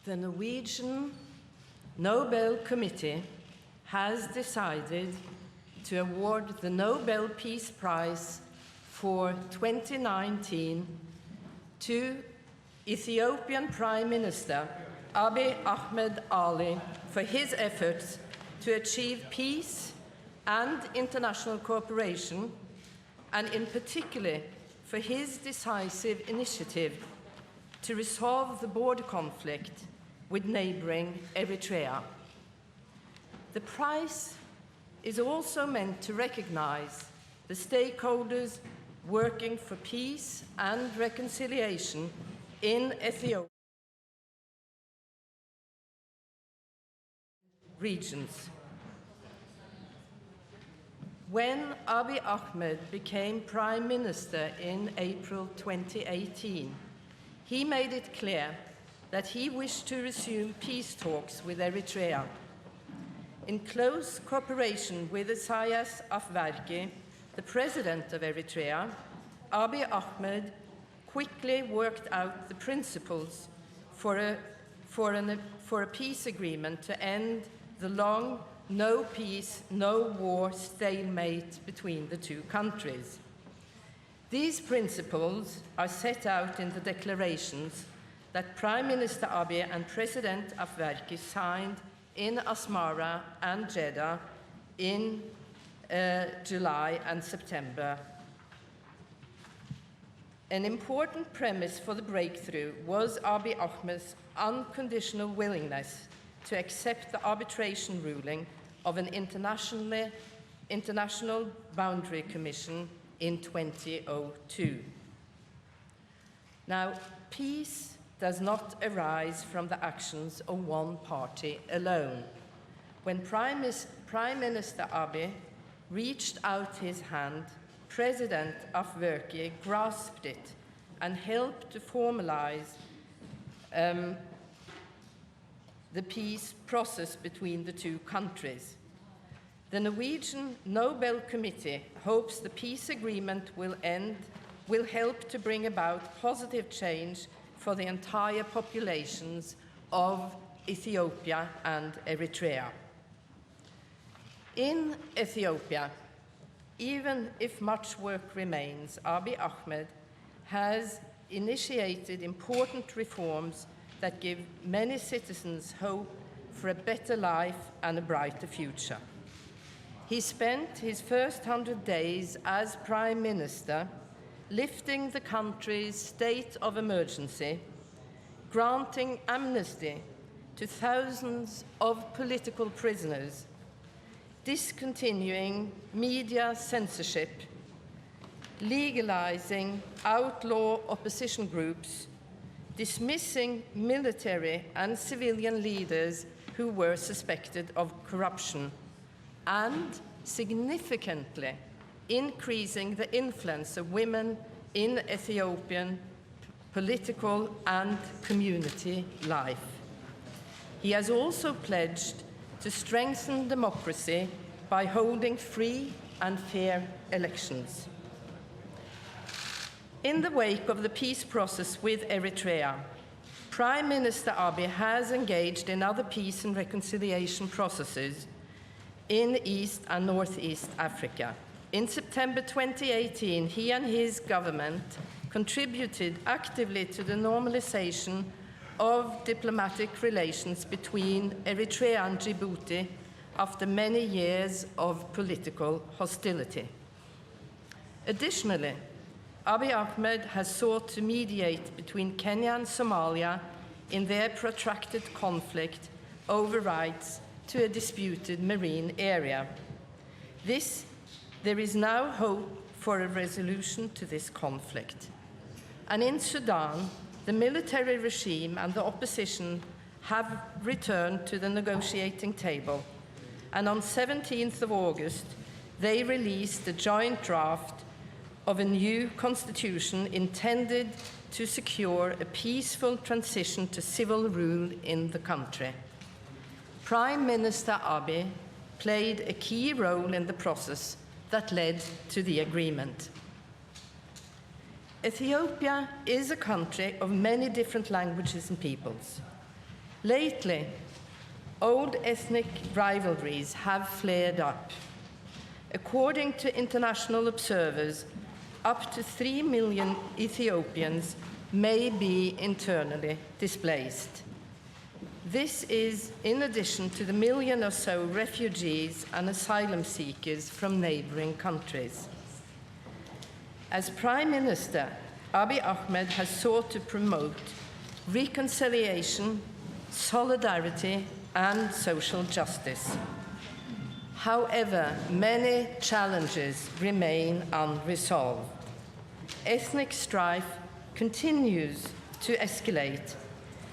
The Norwegian Nobel Committee has decided to award the Nobel Peace Prize for 2019 to Ethiopian Prime Minister Abiy Ahmed for his efforts to achieve peace and international cooperation, and in particular for his decisive initiative to resolve the border conflict with neighboring Eritrea. The prize is also meant to recognize the stakeholders working for peace and reconciliation in Ethiopia regions. When Abiy Ahmed became Prime Minister in April 2018, he made it clear that he wished to resume peace talks with Eritrea. In close cooperation with Isaias Afwerki, the president of Eritrea, Abiy Ahmed quickly worked out the principles for a peace agreement to end the long no peace, no war stalemate between the two countries. These principles are set out in the declarations that Prime Minister Abiy and President Afwerki signed in Asmara and Jeddah in July and September. An important premise for the breakthrough was Abiy Ahmed's unconditional willingness to accept the arbitration ruling of an international boundary commission in 2002. Now, peace does not arise from the actions of one party alone. When Prime Minister Abiy reached out his hand, President Afwerki grasped it and helped to formalize the peace process between the two countries. The Norwegian Nobel Committee hopes the peace agreement will help to bring about positive change for the entire populations of Ethiopia and Eritrea. In Ethiopia, even if much work remains, Abiy Ahmed has initiated important reforms that give many citizens hope for a better life and a brighter future. He spent his first 100 days as Prime Minister lifting the country's state of emergency, granting amnesty to thousands of political prisoners, discontinuing media censorship, legalizing outlaw opposition groups, dismissing military and civilian leaders who were suspected of corruption, and significantly increasing the influence of women in Ethiopian political and community life. He has also pledged to strengthen democracy by holding free and fair elections. In the wake of the peace process with Eritrea, Prime Minister Abiy has engaged in other peace and reconciliation processes in East and Northeast Africa. In September 2018, he and his government contributed actively to the normalization of diplomatic relations between Eritrea and Djibouti after many years of political hostility. Additionally, Abiy Ahmed has sought to mediate between Kenya and Somalia in their protracted conflict over rights to a disputed marine area. There is now hope for a resolution to this conflict. And in Sudan, the military regime and the opposition have returned to the negotiating table. And on 17th of August, they released a joint draft of a new constitution intended to secure a peaceful transition to civil rule in the country. Prime Minister Abiy played a key role in the process that led to the agreement. Ethiopia is a country of many different languages and peoples. Lately, old ethnic rivalries have flared up. According to international observers, up to 3 million Ethiopians may be internally displaced. This is in addition to the million or so refugees and asylum seekers from neighboring countries. As Prime Minister, Abiy Ahmed has sought to promote reconciliation, solidarity, and social justice. However, many challenges remain unresolved. Ethnic strife continues to escalate,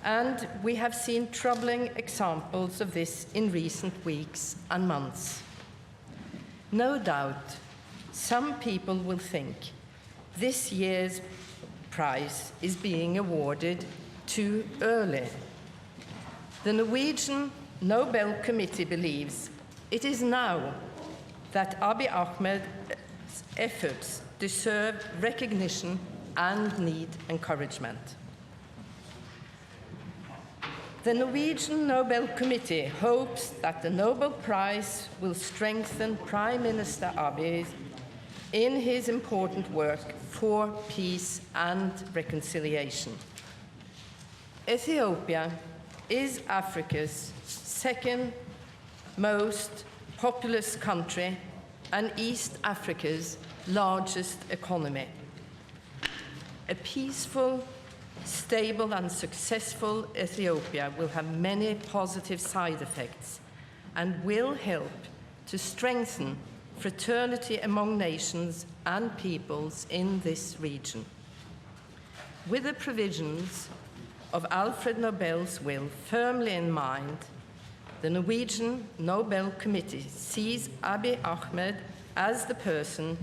and we have seen troubling examples of this in recent weeks and months. No doubt, some people will think this year's prize is being awarded too early. The Norwegian Nobel Committee believes it is now that Abiy Ahmed's efforts deserve recognition and need encouragement. The Norwegian Nobel Committee hopes that the Nobel Prize will strengthen Prime Minister Abiy in his important work for peace and reconciliation. Ethiopia is Africa's second most populous country and East Africa's largest economy. A peaceful, stable and successful Ethiopia will have many positive side effects and will help to strengthen fraternity among nations and peoples in this region. With the provisions of Alfred Nobel's will firmly in mind, the Norwegian Nobel Committee sees Abiy Ahmed as the person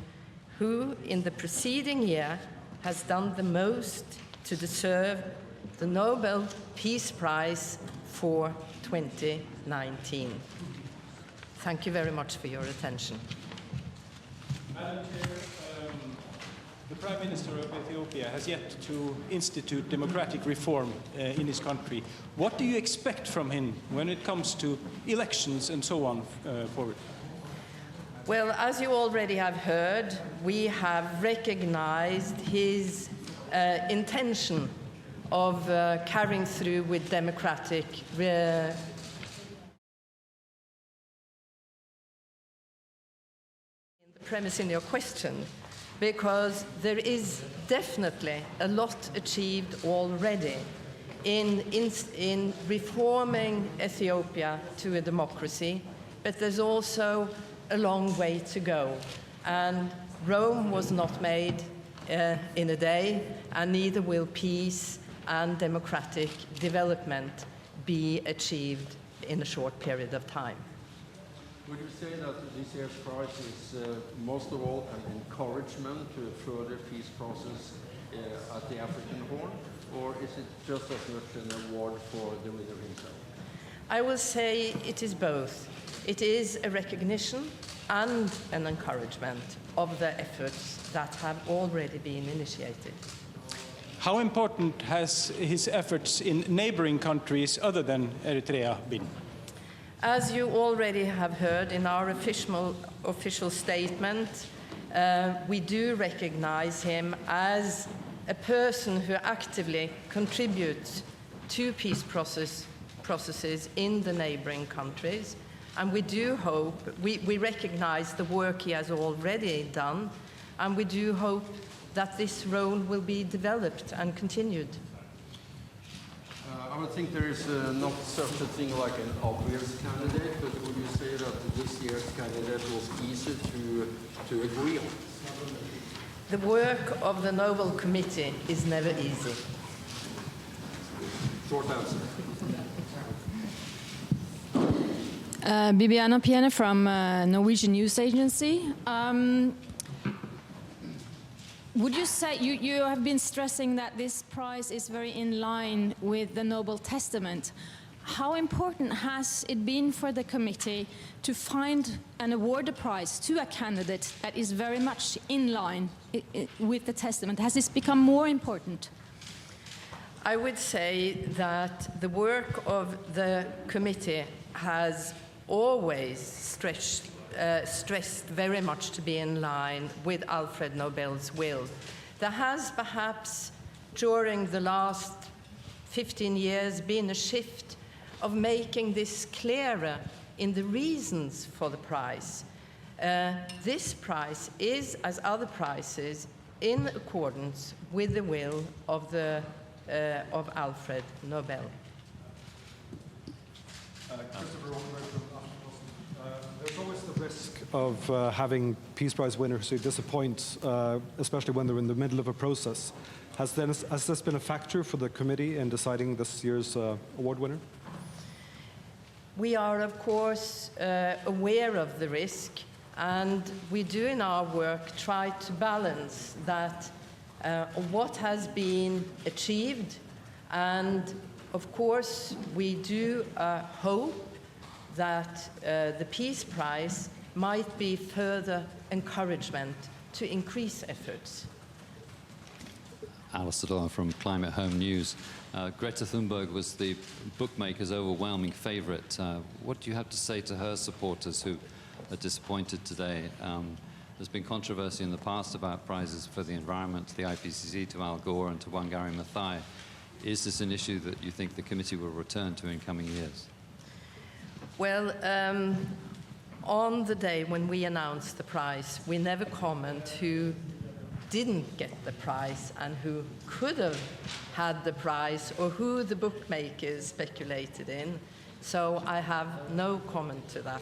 who, in the preceding year, has done the most to deserve the Nobel Peace Prize for 2019. Thank you very much for your attention. Madam Chair, the Prime Minister of Ethiopia has yet to institute democratic reform in his country. What do you expect from him when it comes to elections and so on forward? Well, as you already have heard, we have recognized his intention of carrying through with democratic the premise in your question, because there is definitely a lot achieved already in reforming Ethiopia to a democracy, but there's also a long way to go. And Rome was not made in a day, and neither will peace and democratic development be achieved in a short period of time. Would you say that this year's prize is most of all an encouragement to a further peace process at the African Horn, or is it just as much an award for the winner himself? I will say it is both. It is a recognition and an encouragement of the efforts that have already been initiated. How important has his efforts in neighboring countries other than Eritrea been? As you already have heard in our official statement, we do recognize him as a person who actively contributes to peace processes in the neighboring countries. And we do hope, we recognize the work he has already done, and we do hope that this role will be developed and continued. I would think there is not such a thing like an obvious candidate, but would you say that this year's candidate was easy to agree on? The work of the Nobel Committee is never easy. Short answer. Bibiana Piene from Norwegian News Agency. Would you say, you have been stressing that this prize is very in line with the Nobel Testament. How important has it been for the committee to find and award a prize to a candidate that is very much in line with the Testament? Has this become more important? I would say that the work of the committee has always stressed very much to be in line with Alfred Nobel's will. There has perhaps, during the last 15 years, been a shift of making this clearer in the reasons for the prize. This prize is, as other prizes, in accordance with the will of Alfred Nobel. There's always the risk of having Peace Prize winners who disappoint, especially when they're in the middle of a process. Has this been a factor for the committee in deciding this year's award winner? We are, of course, aware of the risk, and we do in our work try to balance that what has been achieved, and of course we do hope that the Peace Prize might be further encouragement to increase efforts. Alistair from Climate Home News. Greta Thunberg was the bookmaker's overwhelming favourite. What do you have to say to her supporters who are disappointed today? There's been controversy in the past about prizes for the environment, to the IPCC, to Al Gore and to Wangari Maathai. Is this an issue that you think the committee will return to in coming years? Well, on the day when we announced the prize, we never comment who didn't get the prize and who could have had the prize or who the bookmakers speculated in. So I have no comment to that.